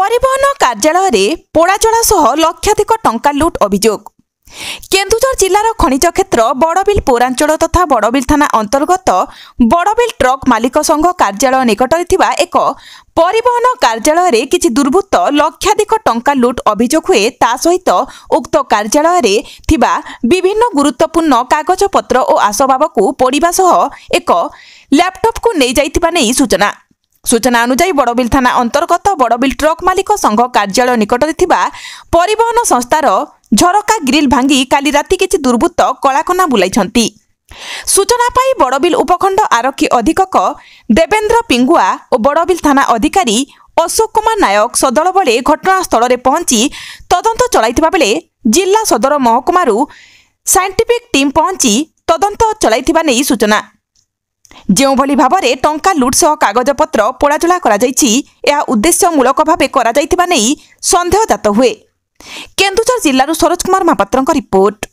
परिवहन कार्यालय पोड़ाजला सह लक्षाधिक टंका लुट अभियोग। केन्दुझर जिलार खनिज क्षेत्र बड़बिल पौरांचल तथा बड़बिल थाना अंतर्गत बड़बिल ट्रक मालिक संघ कार्यालय निकटरे थिबा एक परिवहन कार्यालय किछि दुर्बृत्त लक्षाधिक टंका लुट अभियोग हुए। ता सहित उक्त कार्यालय थिबा विभिन्न गुरुत्वपूर्ण कागजपत्र और आसबाब को पोड़िबा सह एक लैपटॉप को नहीं जाइथिबा नै सूचना अनुसार बड़बिल थाना अंतर्गत बड़बिल ट्रक मालिक संघ कार्यालय निकटरे थिबा परिवहन संस्थार झरका ग्रिल भांगी काली राति किछि दुर्बृत्त कलाकना बुलाइछंती। सूचना पाई बड़बिल उपखंड आरक्षी अधीक्षक देवेंद्र पिंगुआ और बड़बिल थाना अधिकारी अशोक कुमार नायक सदल बले घटनास्थल में पहुंची तदंत चलाइथिबा बेले जिला सदर महकुमारू साइंटिफिक टीम पहुंची तदंत चलाइथिबा नै सूचना। जो भली भाबरे टंका लुट सह कागजपत्र पोड़ाजला करा जायछि यह उद्देश्यमूलक भावे करा जायथिबा नै संदेह जात हुए। केन्दुझर जिल्लारू सरोज कुमार महापात्रଙ୍କ रिपोर्ट।